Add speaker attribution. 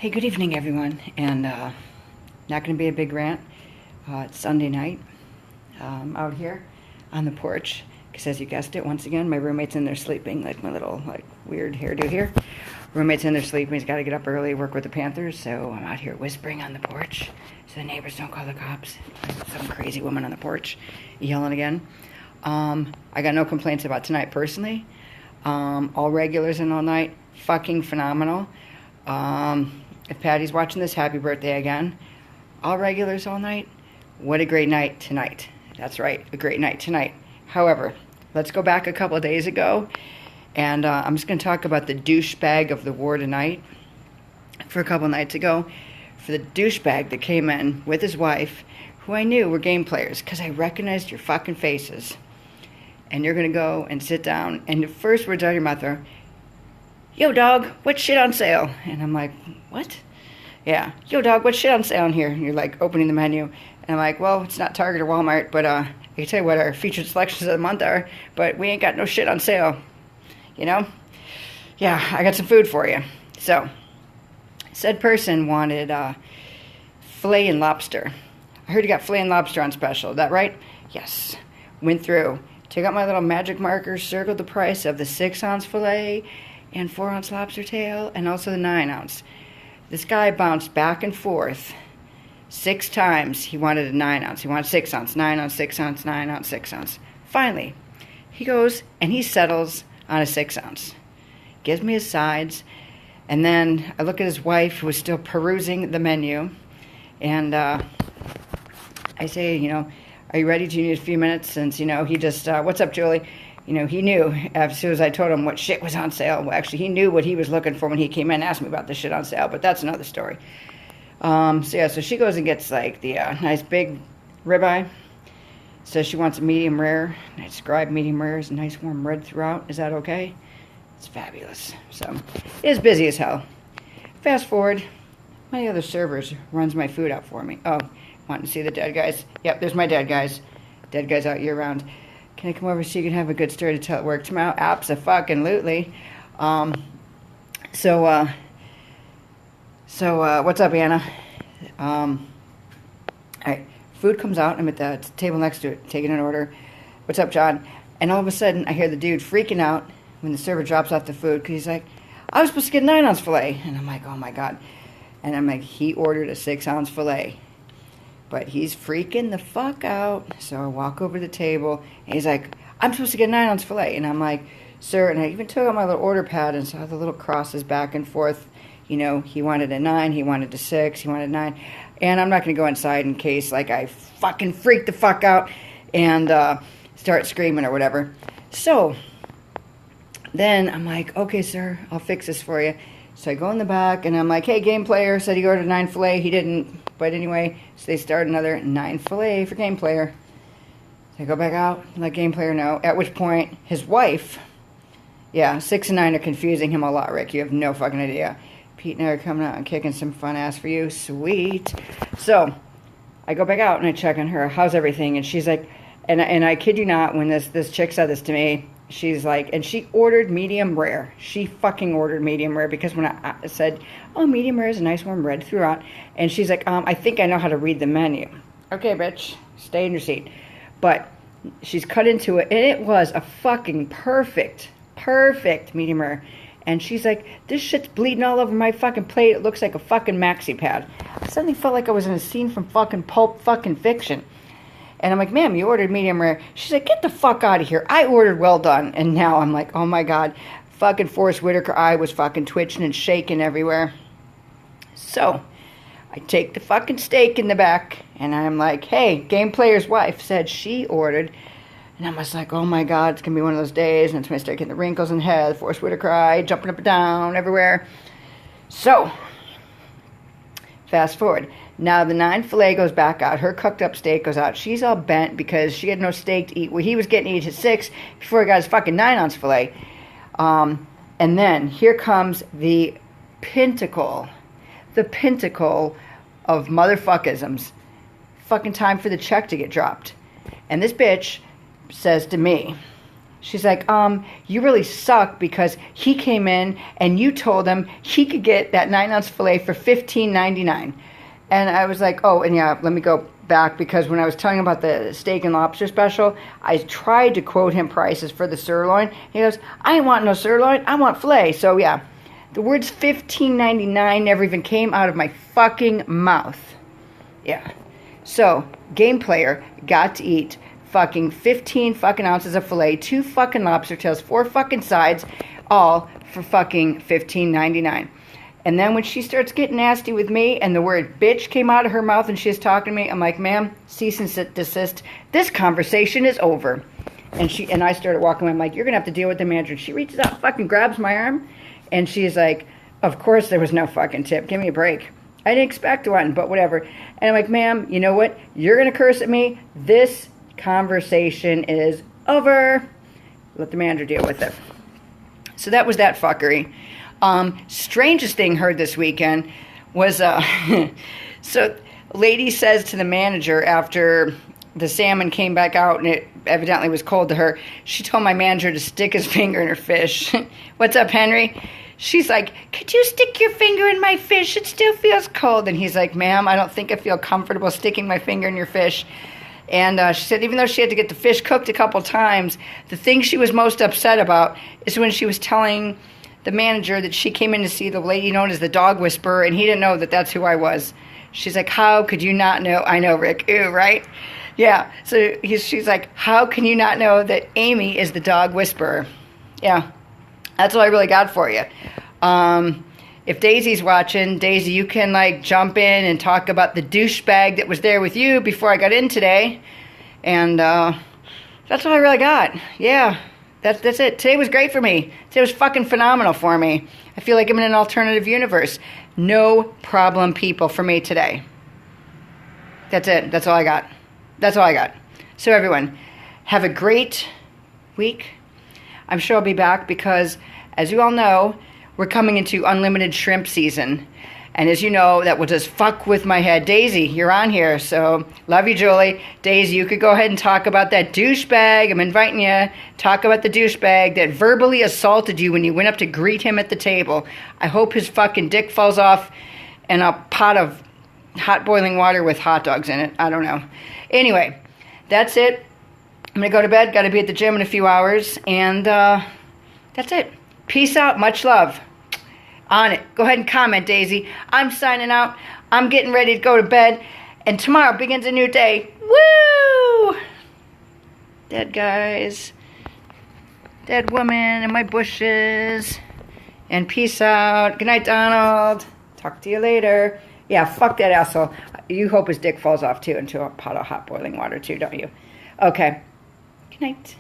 Speaker 1: Hey, good evening, everyone. And not going to be a big rant. It's Sunday night. Out here on the porch. Because as you guessed it, once again, my roommate's in there sleeping, like my little weird hairdo here. Roommate's in there sleeping. He's got to get up early, work with the Panthers. So I'm out here whispering on the porch so the neighbors don't call the cops. Some crazy woman on the porch yelling again. I got no complaints about tonight personally. All regulars in all night. Fucking phenomenal. If Patty's watching this, happy birthday again. All regulars all night. What a great night tonight. That's right, a great night tonight. However, let's go back a couple of days ago, and I'm just going to talk about the douchebag of the war tonight. For a couple nights ago, for the douchebag that came in with his wife, who I knew were game players, because I recognized your fucking faces. And you're going to go and sit down, and the first words out of your mouth are, "Yo, dog, what shit on sale?" And I'm like, what? Yeah, "Yo, dog, what shit on sale in here?" And you're like opening the menu. And I'm like, well, it's not Target or Walmart, but I can tell you what our featured selections of the month are, but we ain't got no shit on sale. You know? Yeah, I got some food for you. So, said person wanted filet and lobster. I heard you got filet and lobster on special. Is that right? Yes. Went through. Took out my little magic marker, circled the price of the 6-ounce filet and 4-ounce lobster tail, and also the 9-ounce. This guy bounced back and forth 6 times. He wanted a 9-ounce. He wanted 6-ounce, 9-ounce, 6-ounce, 9-ounce, 6-ounce. Finally, he goes and he settles on a 6-ounce. Gives me his sides, and then I look at his wife, who was still perusing the menu, and I say, are you ready? Do you need a few minutes? Since, he just, what's up, Julie? He knew as soon as I told him what shit was on sale. Well, actually, he knew what he was looking for when he came in and asked me about the shit on sale, but that's another story. So she goes and gets, the nice big ribeye. Says she wants a medium rare. I describe medium rare as a nice warm red throughout. Is that okay? It's fabulous. So, it's busy as hell. Fast forward. One of the other servers runs my food out for me. Oh, wanting to see the dead guys. Yep, there's my dead guys. Dead guys out year round. Can I come over so you can have a good story to tell at work tomorrow? Abso-fucking-lutely. So what's up, Anna? All right, food comes out. I'm at the table next to it, taking an order. What's up, John? And all of a sudden, I hear the dude freaking out when the server drops off the food, because he's like, I was supposed to get a 9-ounce filet. And I'm like, oh, my God. And I'm like, he ordered a 6-ounce filet. But he's freaking the fuck out. So I walk over to the table, and he's like, I'm supposed to get a 9-ounce filet. And I'm like, sir, and I even took out my little order pad and saw the little crosses back and forth. He wanted a 9, he wanted a 6, he wanted a 9. And I'm not going to go inside in case, I fucking freak the fuck out and start screaming or whatever. So then I'm like, okay, sir, I'll fix this for you. So I go in the back, and I'm like, hey, game player, said he ordered a 9 filet. He didn't. But anyway, so they start another 9 filet for game player. So I go back out and let game player know. At which point, his wife, 6 and 9 are confusing him a lot, Rick. You have no fucking idea. Pete and I are coming out and kicking some fun ass for you. Sweet. So I go back out and I check on her. How's everything? And she's like, and I kid you not, when this chick said this to me, she's like, and she ordered medium rare. She fucking ordered medium rare, because when I said, oh, medium rare is a nice warm red throughout, and she's like, I think I know how to read the menu. Okay, bitch, stay in your seat. But she's cut into it, and it was a fucking perfect medium rare. And she's like, this shit's bleeding all over my fucking plate. It looks like a fucking maxi pad. I suddenly felt like I was in a scene from fucking Pulp fucking Fiction. And I'm like, ma'am, you ordered medium rare. She's like, get the fuck out of here. I ordered well done. And now I'm like, oh my God. Fucking Forrest Whitaker eye was fucking twitching and shaking everywhere. So, I take the fucking steak in the back. And I'm like, hey, game player's wife said she ordered. And I was like, oh my God, it's going to be one of those days. And it's when I start getting the wrinkles in the head, the Forrest Whitaker eye, jumping up and down everywhere. So, fast forward. Now the 9 filet goes back out. Her cooked up steak goes out. She's all bent because she had no steak to eat. Well, he was getting to eat his 6 before he got his fucking 9-ounce filet. And then here comes the pinnacle of motherfuckisms. Fucking time for the check to get dropped. And this bitch says to me, She's like, you really suck because he came in and you told him he could get that 9-ounce filet for $15.99. And I was like, oh, and yeah, let me go back, because when I was telling him about the steak and lobster special, I tried to quote him prices for the sirloin. He goes, I ain't want no sirloin, I want filet. So yeah, the words $15.99 never even came out of my fucking mouth. Yeah. So, game player got to eat fucking 15 fucking ounces of filet, 2 fucking lobster tails, 4 fucking sides, all for fucking $15.99. And then when she starts getting nasty with me and the word bitch came out of her mouth and she's talking to me, I'm like, ma'am, cease and desist. This conversation is over. And I started walking away. I'm like, you're going to have to deal with the manager. And she reaches out, fucking grabs my arm, and she's like, of course there was no fucking tip. Give me a break. I didn't expect one, but whatever. And I'm like, ma'am, you know what? You're going to curse at me. This conversation is over. Let the manager deal with it. So that was that fuckery. Strangest thing heard this weekend was, so lady says to the manager after the salmon came back out and it evidently was cold to her, she told my manager to stick his finger in her fish. What's up, Henry? She's like, could you stick your finger in my fish? It still feels cold. And he's like, ma'am, I don't think I feel comfortable sticking my finger in your fish. And she said even though she had to get the fish cooked a couple times, the thing she was most upset about is when she was telling the manager that she came in to see the lady known as the dog whisperer, and he didn't know that that's who I was. She's like, how could you not know? I know, Rick. Ew, right? Yeah. So she's like, how can you not know that Amy is the dog whisperer? Yeah. That's all I really got for you. If Daisy's watching, Daisy, you can like jump in and talk about the douchebag that was there with you before I got in today. And that's all I really got. Yeah. That's it. Today was great for me. Today was fucking phenomenal for me. I feel like I'm in an alternative universe. No problem people for me today. That's it. That's all I got. That's all I got. So everyone, have a great week. I'm sure I'll be back because, as you all know, we're coming into unlimited shrimp season. And as you know, that will just fuck with my head. Daisy, you're on here, so love you, Julie. Daisy, you could go ahead and talk about that douchebag. I'm inviting you. Talk about the douchebag that verbally assaulted you when you went up to greet him at the table. I hope his fucking dick falls off in a pot of hot boiling water with hot dogs in it. I don't know. Anyway, that's it. I'm going to go to bed. Got to be at the gym in a few hours. And that's it. Peace out. Much love. On it. Go ahead and comment, Daisy. I'm signing out. I'm getting ready to go to bed. And tomorrow begins a new day. Woo! Dead guys. Dead woman in my bushes. And peace out. Good night, Donald. Talk to you later. Yeah, fuck that asshole. You hope his dick falls off, too, into a pot of hot boiling water, too, don't you? Okay. Good night.